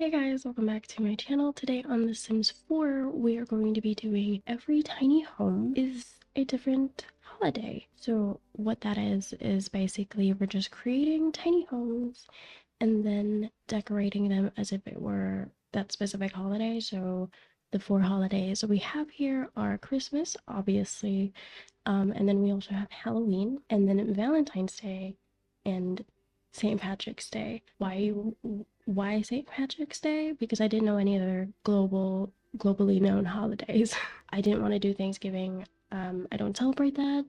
Hey guys, welcome back to my channel. Today on The Sims 4, we are going to be doing every tiny home is a different holiday. So what that is basically we're just creating tiny homes and then decorating them as if it were that specific holiday. So the 4 holidays we have here are Christmas, obviously, and then we also have Halloween, and then Valentine's Day, and St. Patrick's Day. Why St. Patrick's Day? Because I didn't know any other globally known holidays. I didn't want to do Thanksgiving. I don't celebrate that.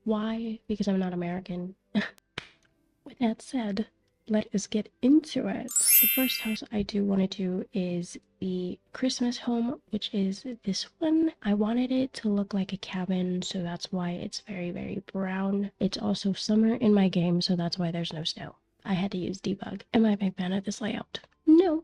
Why? Because I'm not American. With that said, let us get into it. The first house I do want to do is the Christmas home, which is this one. I wanted it to look like a cabin, so that's why it's very, very brown. It's also summer in my game, so that's why there's no snow. I had to use debug. Am I a big fan of this layout? No.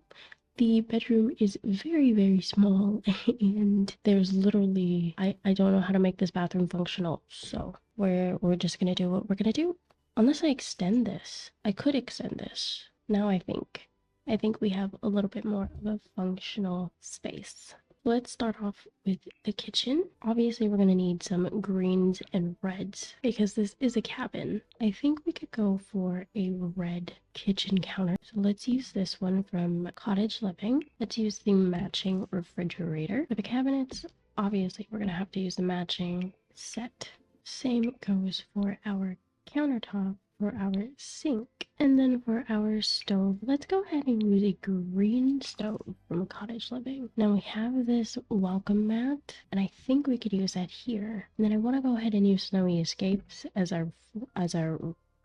The bedroom is very, very small, and there's literally I don't know how to make this bathroom functional, so we're just gonna do what we're gonna do. Unless I extend this. I could extend this. Now I think we have a little bit more of a functional space. Let's start off with the kitchen. Obviously, we're going to need some greens and reds because this is a cabin. I think we could go for a red kitchen counter. So let's use this one from Cottage Living. Let's use the matching refrigerator. For the cabinets, obviously, we're going to have to use the matching set. Same goes for our countertop, for our sink, and then for our stove, let's go ahead and use a green stove from Cottage Living. Now we have this welcome mat, and I think we could use that here. And then I want to go ahead and use Snowy Escapes as our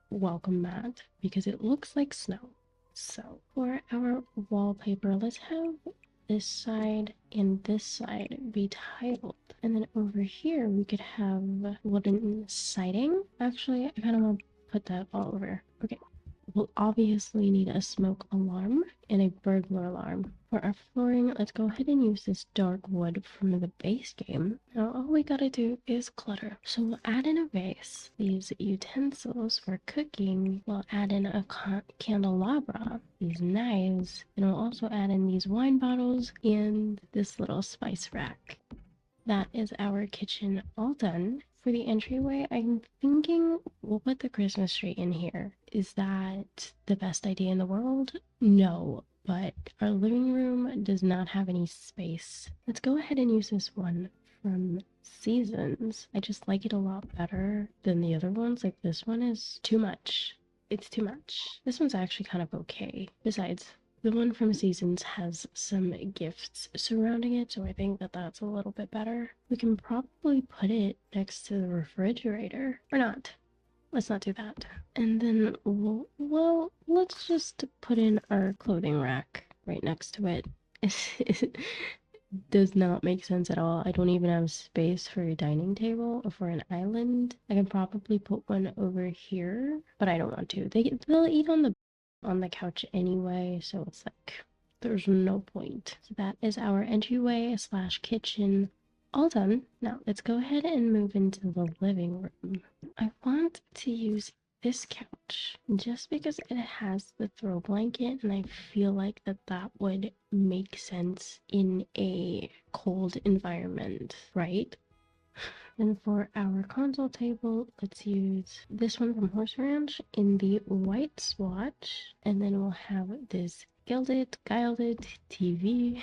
welcome mat because it looks like snow. So for our wallpaper, let's have this side and this side be tiled. And then over here we could have wooden siding. Actually, I kind of want to put that all over. Okay. We'll obviously need a smoke alarm and a burglar alarm. For our flooring, let's go ahead and use this dark wood from the base game. Now all we gotta do is clutter. So we'll add in a vase, these utensils for cooking. We'll add in a candelabra, these knives, and we'll also add in these wine bottles and this little spice rack. That is our kitchen all done. For the entryway, I'm thinking we'll put the Christmas tree in here. Is that the best idea in the world? No, but our living room does not have any space. Let's go ahead and use this one from Seasons. I just like it a lot better than the other ones. Like this one is too much. It's too much. This one's actually kind of okay. Besides, the one from Seasons has some gifts surrounding it, so I think that that's a little bit better. We can probably put it next to the refrigerator. Or not. Let's not do that. And then, well, let's just put in our clothing rack right next to it. It does not make sense at all. I don't even have space for a dining table or for an island. I can probably put one over here, but I don't want to. They'll eat on the couch anyway, so it's like there's no point. So that is our entryway slash kitchen all done. Now let's go ahead and move into the living room. I want to use this couch just because it has the throw blanket, and I feel like that would make sense in a cold environment, right? And for our console table, let's use this one from Horse Ranch in the white swatch. And then we'll have this gilded TV.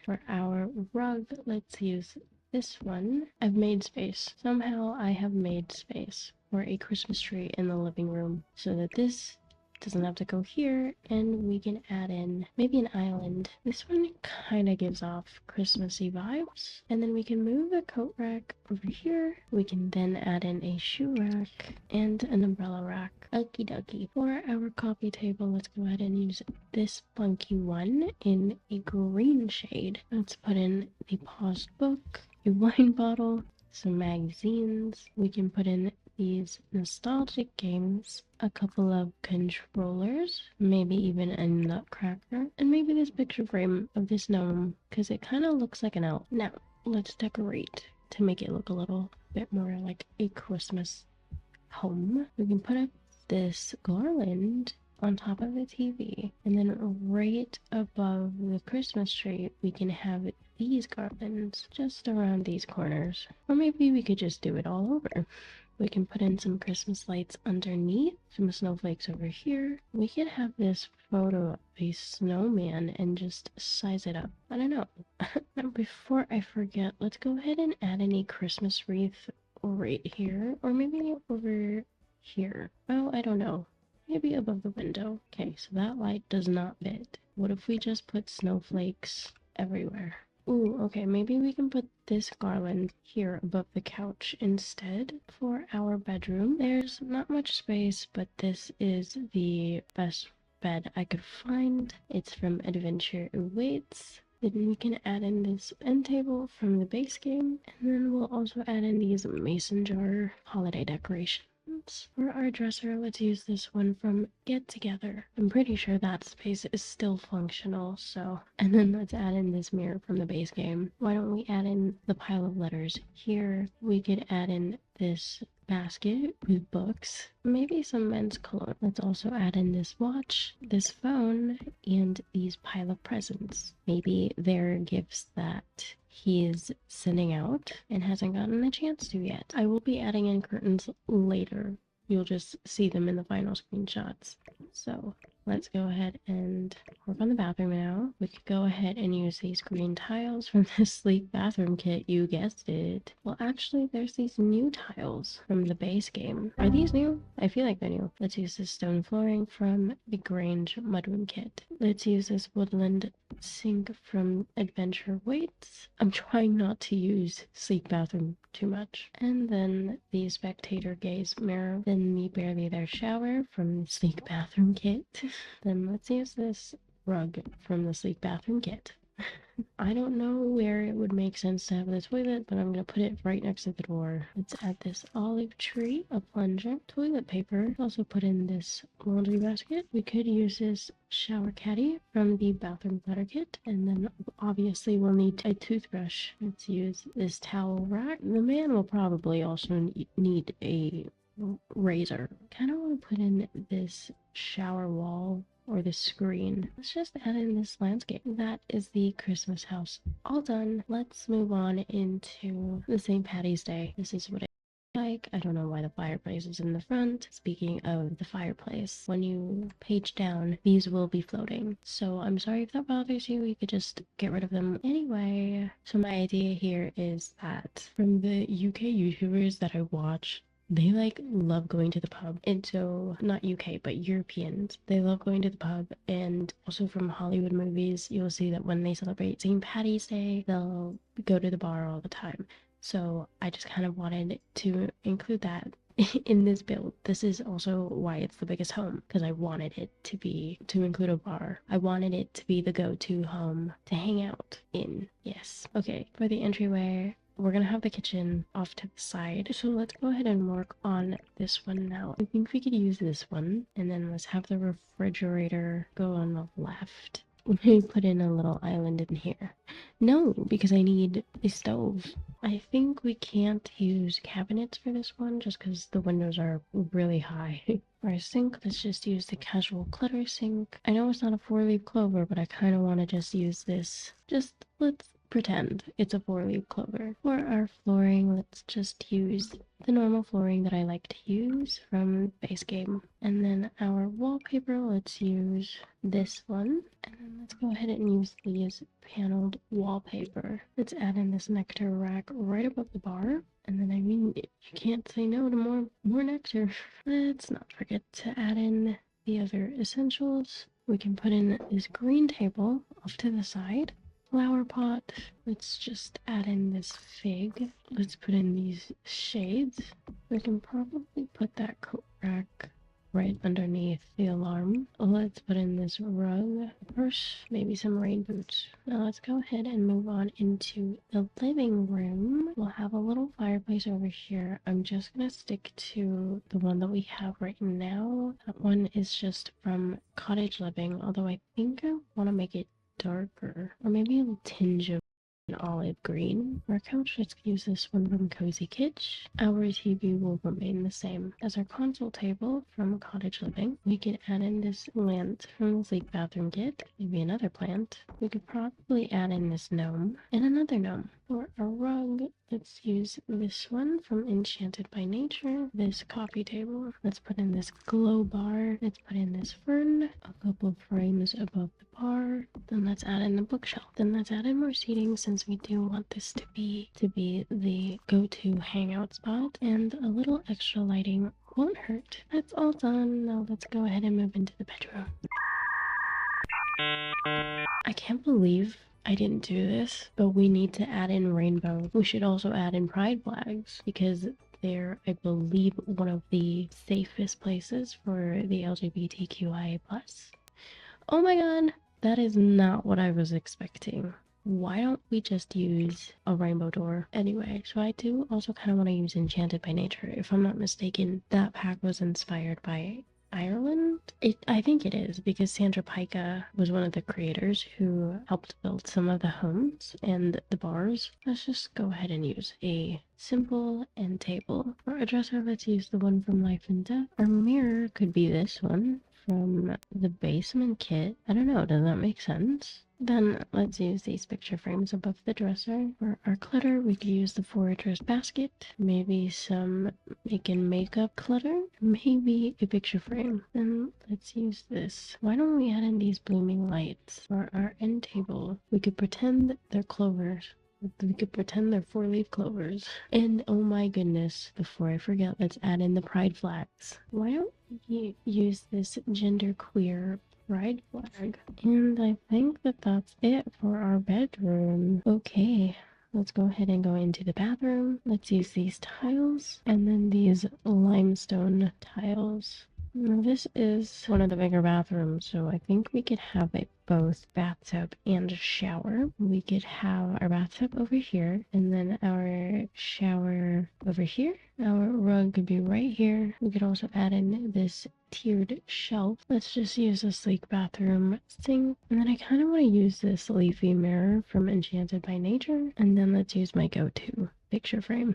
For our rug, let's use this one. I've made space. Somehow I have made space for a Christmas tree in the living room so that this doesn't have to go here, and we can add in maybe an island. This one kind of gives off Christmassy vibes. And then we can move the coat rack over here. We can then add in a shoe rack and an umbrella rack. Okie dokie. For our coffee table, let's go ahead and use this funky one in a green shade. Let's put in the paused book, a wine bottle, some magazines. We can put in these nostalgic games, a couple of controllers, maybe even a nutcracker, and maybe this picture frame of this gnome because it kind of looks like an elf. Now let's decorate to make it look a little bit more like a Christmas home. We can put up this garland on top of the TV, and then right above the Christmas tree, we can have these garlands just around these corners. Or maybe we could just do it all over. We can put in some Christmas lights underneath, some snowflakes over here. We could have this photo of a snowman and just size it up. I don't know. Now, before I forget, let's go ahead and add any Christmas wreath right here, or maybe over here. Oh, I don't know. Maybe above the window. Okay, so that light does not fit. What if we just put snowflakes everywhere? Ooh, okay, maybe we can put this garland here above the couch instead for our bedroom. There's not much space, but this is the best bed I could find. It's from Adventure Awaits. Then we can add in this end table from the base game, and then we'll also add in these mason jar holiday decorations. For our dresser, let's use this one from Get Together. I'm pretty sure that space is still functional, so. And then let's add in this mirror from the base game. Why don't we add in the pile of letters here? We could add in this basket with books, maybe some men's cologne. Let's also add in this watch, this phone, and these pile of presents. Maybe they're gifts that he is sending out and hasn't gotten a chance to yet. I will be adding in curtains later. You'll just see them in the final screenshots. So let's go ahead and work on the bathroom now. We could go ahead and use these green tiles from the sleek bathroom kit. You guessed it. Well, actually, there's these new tiles from the base game. Are these new? I feel like they're new. Let's use this stone flooring from the Grange mudroom kit. Let's use this woodland sink from Adventure Waits. I'm trying not to use sleek bathroom too much. And then the spectator gaze mirror, then the barely there shower from the sleek bathroom kit. Then let's use this rug from the sleek bathroom kit. I don't know where it would make sense to have the toilet, but I'm gonna put it right next to the door. Let's add this olive tree, a plunger, toilet paper. Also put in this laundry basket. We could use this shower caddy from the bathroom clutter kit, and then obviously we'll need a toothbrush. Let's use this towel rack. The man will probably also need a razor. Kind of want to put in this shower wall or the screen. Let's just add in this landscape. That is the Christmas house all done. Let's move on into the St. Patty's Day. This is what it like. I don't know why the fireplace is in the front. Speaking of the fireplace, when you page down, these will be floating. So I'm sorry if that bothers you. You could just get rid of them anyway. So my idea here is that from the UK YouTubers that I watch, they love going to the pub. And so not UK but Europeans, they love going to the pub. And also from Hollywood movies, you'll see that when they celebrate St. Patty's Day, they'll go to the bar all the time. So I just kind of wanted to include that in this build. This is also why it's the biggest home, because I wanted it to include a bar. I wanted it to be the go-to home to hang out in. Yes. Okay, for the entryway, we're gonna have the kitchen off to the side. So let's go ahead and work on this one now. I think we could use this one, and then let's have the refrigerator go on the left. We put in a little island in here. No, because I need a stove. I think we can't use cabinets for this one just because the windows are really high. For our sink, let's just use the casual clutter sink. I know it's not a 4-leaf clover, but I kind of want to just use this. Let's pretend it's a 4-leaf clover. For our flooring, let's just use the normal flooring that I like to use from base game. And then our wallpaper, let's use this one. And then let's go ahead and use these paneled wallpaper. Let's add in this nectar rack right above the bar. And then, I mean, you can't say no to more nectar. Let's not forget to add in the other essentials. We can put in this green table off to the side. Flower pot. Let's just add in this fig. Let's put in these shades. We can probably put that coat rack right underneath the alarm. Let's put in this rug, purse, maybe some rain boots. Now let's go ahead and move on into the living room. We'll have a little fireplace over here. I'm just gonna stick to the one that we have right now. That one is just from Cottage Living, although I think I want to make it darker, or maybe a tinge of an olive green. Our couch, let's use this one from Cozy Kitsch. Our TV will remain the same as our console table from Cottage Living. We could add in this plant from the Sleek Bathroom Kit, maybe another plant. We could probably add in this gnome and another gnome. For a rug, let's use this one from Enchanted by Nature, this coffee table. Let's put in this glow bar. Let's put in this fern, a couple of frames above the bar. Then let's add in the bookshelf. Then let's add in more seating since we do want this to be the go-to hangout spot. And a little extra lighting won't hurt. That's all done. Now let's go ahead and move into the bedroom. I can't believe I didn't do this, but we need to add in rainbow. We should also add in pride flags because they're, I believe, one of the safest places for the LGBTQIA+. Oh my god, that is not what I was expecting. Why don't we just use a rainbow door? Anyway, so I do also kind of want to use Enchanted by Nature. If I'm not mistaken, that pack was inspired by Ireland? I think it is because Sandra Pica was one of the creators who helped build some of the homes and the bars. Let's just go ahead and use a simple end table. For a dresser, let's use the one from Life and Death. Our mirror could be this one from the basement kit. I don't know, does that make sense? Then let's use these picture frames above the dresser. For our clutter, we could use the forager's basket, maybe some makeup clutter, maybe a picture frame. Then let's use this. Why don't we add in these blooming lights? For our end table, we could pretend they're clovers. We could pretend they're 4-leaf clovers. And oh my goodness, before I forget, let's add in the pride flags. Why don't we use this genderqueer pride flag? And I think that that's it for our bedroom. Okay, let's go ahead and go into the bathroom. Let's use these tiles and then these limestone tiles. Now this is one of the bigger bathrooms, so I think we could have it both bathtub and shower. We could have our bathtub over here and then our shower over here. Our rug could be right here. We could also add in this tiered shelf. Let's just use a sleek bathroom sink. And then I kind of want to use this leafy mirror from Enchanted by Nature. And then let's use my go-to picture frame.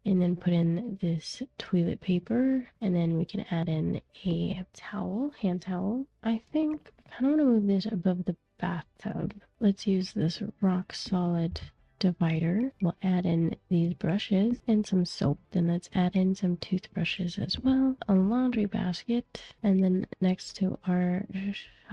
And then put in this toilet paper, and then we can add in a towel, hand towel. I think I kind of want to move this above the bathtub. Let's use this rock solid divider. We'll add in these brushes and some soap. Then let's add in some toothbrushes as well, a laundry basket, and then next to our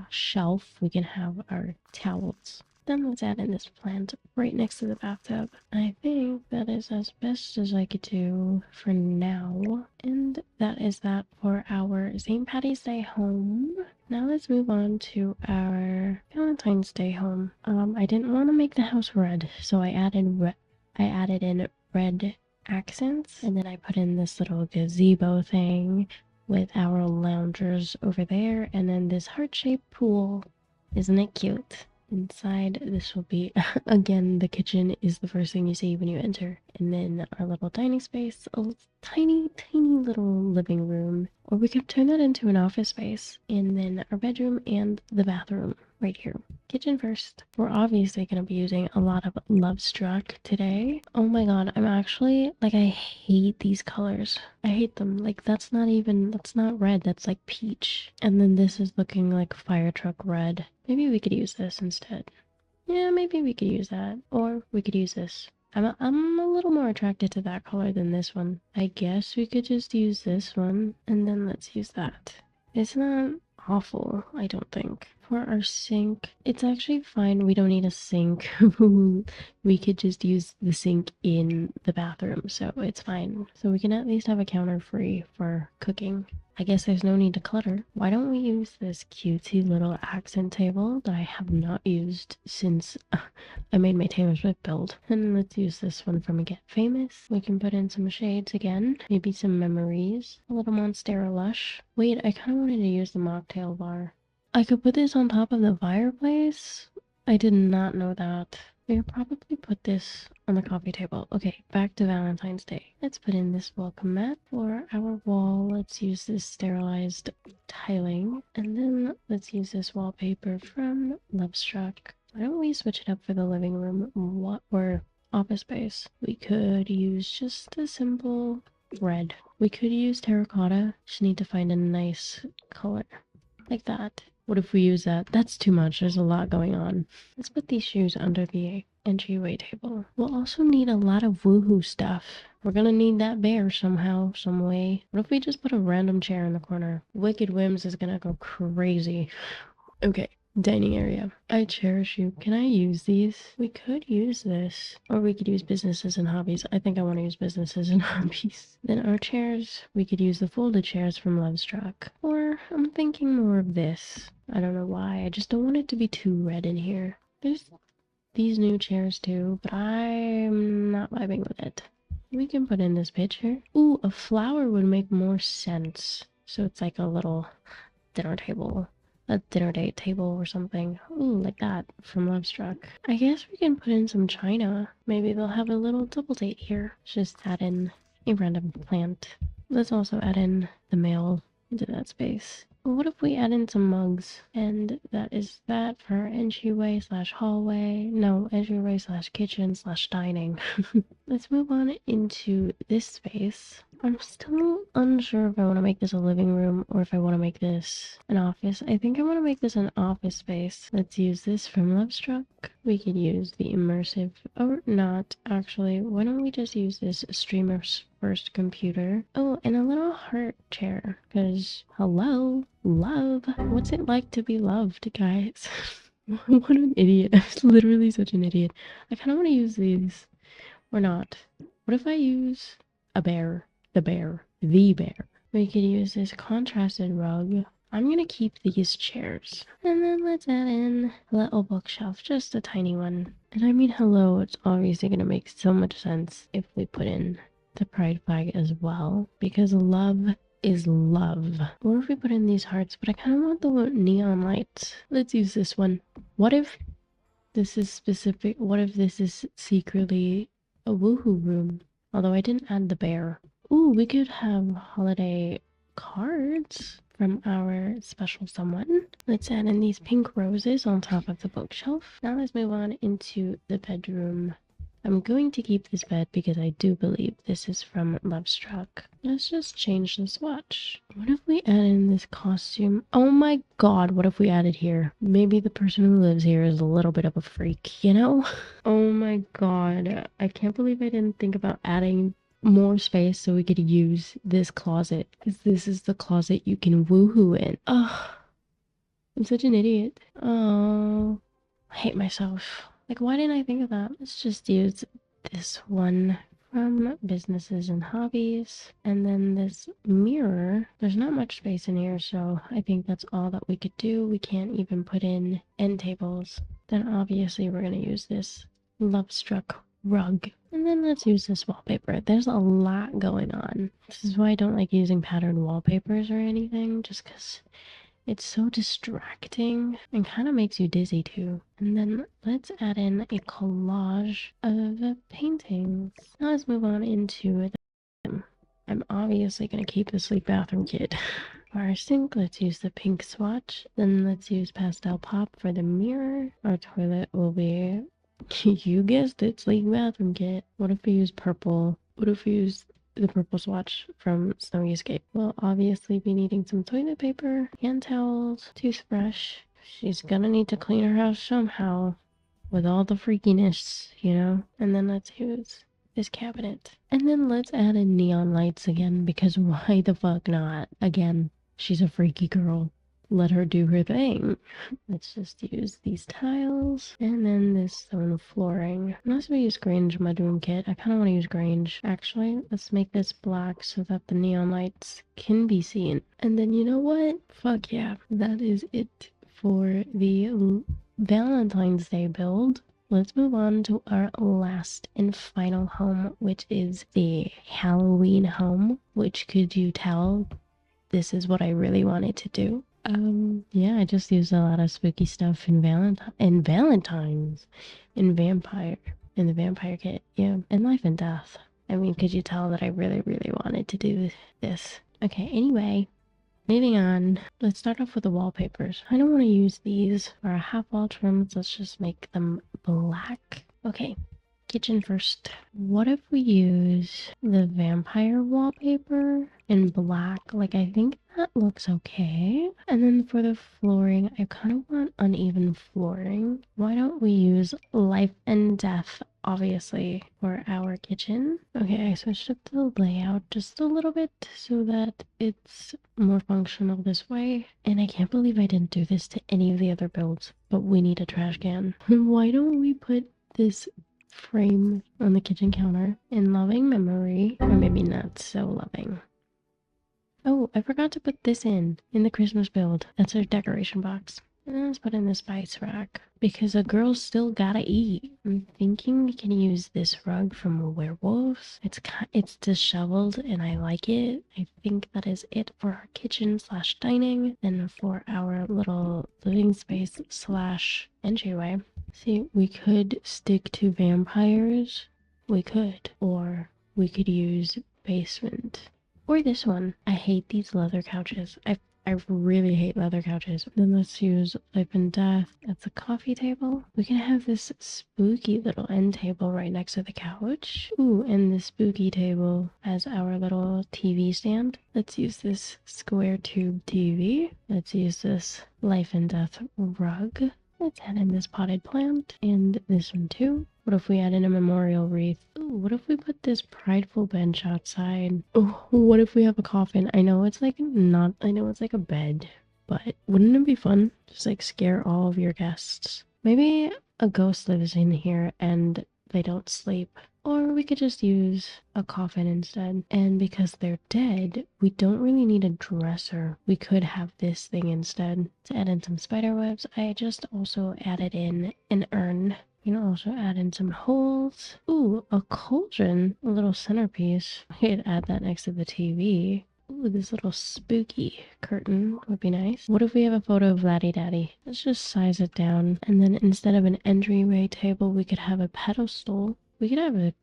shelf we can have our towels. Then let's add in this plant right next to the bathtub. I think that is as best as I could do for now. And that is that for our St. Patty's Day home. Now let's move on to our Valentine's Day home. I didn't want to make the house red, so I added in red accents, and then I put in this little gazebo thing with our loungers over there, and then this heart-shaped pool. Isn't it cute? Inside, this will be, again, the kitchen is the first thing you see when you enter. And then our little dining space, a tiny, tiny little living room. Or we could turn that into an office space. And then our bedroom and the bathroom right here. Kitchen first. We're obviously going to be using a lot of Love Struck today. Oh my god, I'm actually, like, I hate these colors. I hate them. Like, that's not red, that's like peach. And then this is looking like fire truck red. Maybe we could use this instead. Yeah, maybe we could use that. Or we could use this. I'm a little more attracted to that color than this one. I guess we could just use this one, and then let's use that. It's not awful, I don't think. For our sink, it's actually fine. We don't need a sink. We could just use the sink in the bathroom, so it's fine. So we can at least have a counter free for cooking. I guess there's no need to clutter. Why don't we use this cutesy little accent table that I have not used since I made my Taylor Swift build? And let's use this one from Get Famous. We can put in some shades again, maybe some memories, a little Monstera Lush. Wait, I kind of wanted to use the mocktail bar. I could put this on top of the fireplace? I did not know that. We could probably put this on the coffee table. Okay, back to Valentine's Day. Let's put in this welcome mat for our wall. Let's use this sterilized tiling. And then let's use this wallpaper from Lovestruck. Why don't we switch it up for the living room or office space? We could use just a simple red. We could use terracotta. Just need to find a nice color. Like that. What if we use that? That's too much. There's a lot going on. Let's put these shoes under the entryway table. We'll also need a lot of woohoo stuff. We're gonna need that bear somehow, some way. What if we just put a random chair in the corner? Wicked Whims is gonna go crazy. Okay, dining area. I cherish you. Can I use these? We could use this. Or we could use businesses and hobbies. I think I want to use businesses and hobbies. Then our chairs, we could use the folded chairs from Lovestruck. Or I'm thinking more of this. I don't know why. I just don't want it to be too red in here. There's these new chairs too, but I'm not vibing with it. We can put in this picture. Ooh, a flower would make more sense. So it's like a little dinner table. A dinner date table or something. Ooh, like that from Lovestruck. I guess we can put in some china. Maybe they'll have a little double date here. Just add in a random plant. Let's also add in the mail into that space. What if we add in some mugs? And that is that for our entryway slash hallway. No, entryway slash kitchen slash dining. Let's move on into this space. I'm still unsure if I want to make this a living room or if I want to make this an office. I think I want to make this an office space. Let's use this from Lovestruck. We could use the immersive, or not actually. Why don't we just use this streamer's first computer? Oh, and a little heart chair, because hello, love. What's it like to be loved, guys? What an idiot. I'm literally such an idiot. I kind of want to use these. Or not. What if I use a bear? The bear. The bear. We could use this contrasted rug. I'm gonna keep these chairs. And then let's add in a little bookshelf, just a tiny one. And I mean hello, it's obviously gonna make so much sense if we put in the pride flag as well. Because love is love. What if we put in these hearts? But I kind of want the neon lights. Let's use this one. What if this is specific? What if this is secretly a woohoo room? Although I didn't add the bear. Ooh, we could have holiday cards from our special someone. Let's add in these pink roses on top of the bookshelf. Now let's move on into the bedroom. I'm going to keep this bed because I do believe this is from Lovestruck. Let's just change the swatch. What if we add in this costume? Oh my god, what if we added here? Maybe the person who lives here is a little bit of a freak, you know? Oh my god, I can't believe I didn't think about adding more space so we could use this closet. Because this is the closet you can woohoo in. Ugh, I'm such an idiot. Oh, I hate myself. Like, why didn't I think of that? Let's just use this one from businesses and hobbies. And then this mirror. There's not much space in here, so I think that's all that we could do. We can't even put in end tables. Then obviously we're going to use this Lovestruck rug. And then let's use this wallpaper. There's a lot going on. This is why I don't like using patterned wallpapers or anything, just because it's so distracting and kind of makes you dizzy too. And then let's add in a collage of paintings. Now let's move on into the I'm obviously going to keep the sleep bathroom kit. For our sink, let's use the pink swatch. Then let's use pastel pop for the mirror. Our toilet will be, you guessed it, sleep bathroom kit. What if we use purple? What if we use the purple swatch from Snowy Escape? We'll obviously be needing some toilet paper, hand towels, toothbrush. She's gonna need to clean her house somehow with all the freakiness, you know? And then let's use this cabinet. And then let's add in neon lights again, because why the fuck not? Again, she's a freaky girl. Let her do her thing. Let's just use these tiles and then this stone flooring. Unless we use Grange mudroom kit. I kind of want to use Grange. Actually, let's make this black so that the neon lights can be seen. And then you know what? Fuck yeah. That is it for the Valentine's Day build. Let's move on to our last and final home, which is the Halloween home. Which, could you tell, this is what I really wanted to do. Yeah, I just used a lot of spooky stuff in Valentine's, in the vampire kit, yeah, and life and death. I mean, could you tell that I really, really wanted to do this? Okay, anyway, Moving on, let's start off with the wallpapers. I don't want to use these for our half wall trims. Let's just make them black. Okay, kitchen first. What if we use the vampire wallpaper in black? Like, I think that looks okay. And then for the flooring, I kind of want uneven flooring. Why don't we use life and death, obviously, for our kitchen? Okay, I switched up the layout just a little bit so that it's more functional this way. And I can't believe I didn't do this to any of the other builds, but we need a trash can. Why don't we put this frame on the kitchen counter in loving memory, or maybe not so loving? Oh, I forgot to put this in the Christmas build. That's our decoration box. And let's put in the spice rack because a girl's still gotta eat. I'm thinking we can use this rug from Werewolves. It's disheveled and I like it. I think that is it for our kitchen slash dining. Then for our little living space slash entryway. See, we could stick to vampires. We could. Or we could use basement. Or this one. I hate these leather couches. I really hate leather couches. Then let's use life and death. That's a coffee table. We can have this spooky little end table right next to the couch. Ooh, and the spooky table as our little TV stand. Let's use this square tube TV. Let's use this life and death rug. Let's add in this potted plant and this one too. What if we add in a memorial wreath? Ooh, what if we put this prideful bench outside? Oh, what if we have a coffin? I know it's like a bed, but wouldn't it be fun? Just like scare all of your guests. Maybe a ghost lives in here and they don't sleep. Or we could just use a coffin instead. And because they're dead, we don't really need a dresser. We could have this thing instead. To add in some spider webs, I just also added in an urn. You can also add in some holes. Ooh, a cauldron, a little centerpiece. I could add that next to the TV. Ooh, this little spooky curtain would be nice. What if we have a photo of Laddie Daddy? Let's just size it down. And then instead of an entryway table, we could have a pedestal. We could have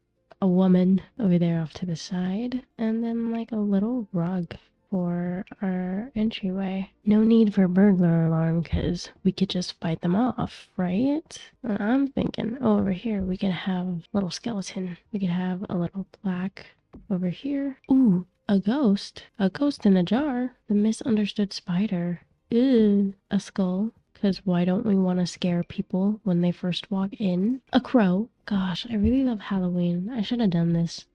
a woman over there off to the side. And then like a little rug for our entryway. No need for burglar alarm because we could just fight them off, right? And I'm thinking over here we could have a little skeleton. We could have a little plaque over here. Ooh, a ghost in a jar. The misunderstood spider. Ew, a skull. Because why don't we want to scare people when they first walk in? A crow. Gosh, I really love Halloween. I should have done this.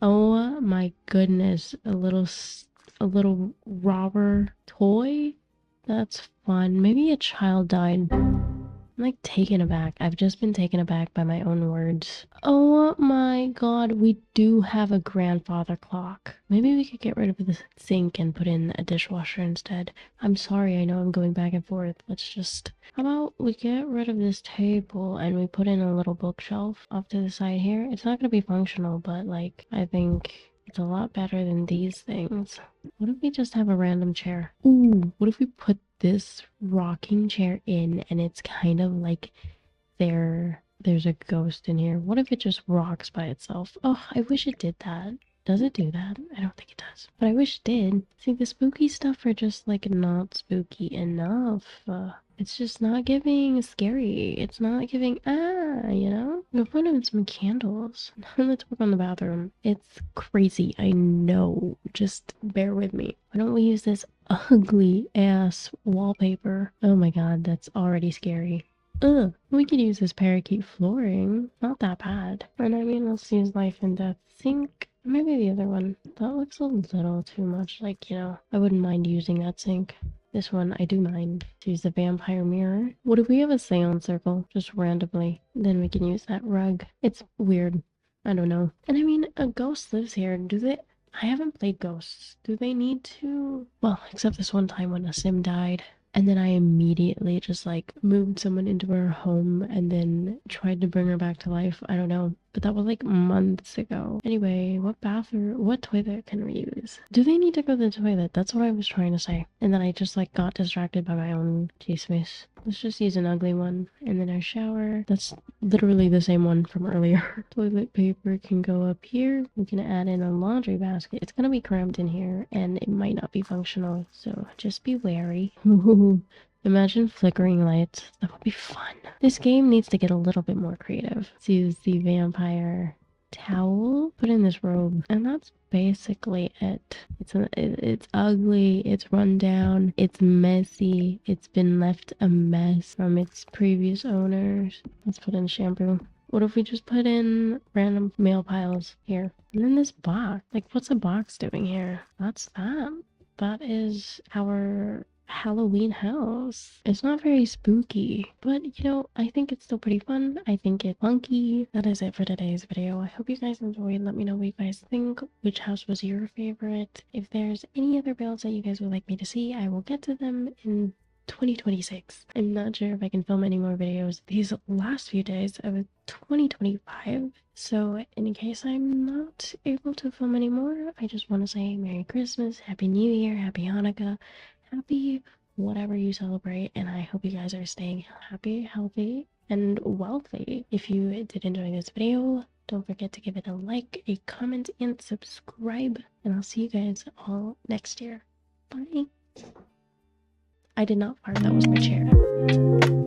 Oh my goodness, a little robber toy? That's fun. Maybe a child died. I'm like taken aback. I've just been taken aback by my own words. Oh my god, we do have a grandfather clock. Maybe we could get rid of the sink and put in a dishwasher instead. I'm sorry, I know I'm going back and forth. How about we get rid of this table and we put in a little bookshelf off to the side here? It's not gonna be functional, but like, I think it's a lot better than these things. What if we just have a random chair? Ooh, what if we put this rocking chair in and it's kind of like there's a ghost in here? What if it just rocks by itself? Oh, I wish it did that. Does it do that? I don't think it does, but I wish it did. See, the spooky stuff are just like not spooky enough. It's just not giving scary. It's not giving, you know? We'll put in some candles. Let's work on the bathroom. It's crazy, I know. Just bear with me. Why don't we use this ugly ass wallpaper? Oh my god, that's already scary. Ugh, we could use this parakeet flooring. Not that bad. And I mean, let's use life and death sink. Maybe the other one. That looks a little too much like, you know, I wouldn't mind using that sink. This one, I do mind. To use the vampire mirror. What if we have a seance circle, just randomly? Then we can use that rug. It's weird. I don't know. And I mean, a ghost lives here. I haven't played ghosts. Do they need to? Well, except this one time when a sim died. And then I immediately just like moved someone into her home and then tried to bring her back to life. I don't know. but that was like months ago. Anyway, what toilet can we use? Do they need to go to the toilet? That's what I was trying to say. And then I just like got distracted by my own chismes. Let's just use an ugly one. And then our shower, that's literally the same one from earlier. Toilet paper can go up here. We can add in a laundry basket. It's gonna be cramped in here and it might not be functional, so just be wary. Imagine flickering lights. That would be fun. This game needs to get a little bit more creative. Let's use the vampire towel, put in this robe, and that's basically it. It's ugly, it's run down, it's messy, it's been left a mess from its previous owners. Let's put in shampoo. What if we just put in random mail piles here? And then this box. Like, what's a box doing here? That's that. That is our Halloween house. It's not very spooky, but you know, I think it's still pretty fun. I think it's funky. That is it for today's video. I hope you guys enjoyed. Let me know what you guys think. Which house was your favorite? If there's any other builds that you guys would like me to see, I will get to them in 2026. I'm not sure if I can film any more videos these last few days of 2025. So in case I'm not able to film anymore, I just want to say Merry Christmas, Happy New Year, Happy Hanukkah, happy whatever you celebrate, and I hope you guys are staying happy, healthy, and wealthy. If you did enjoy this video, don't forget to give it a like, a comment, and subscribe, and I'll see you guys all next year. Bye. I did not fart, that was my chair.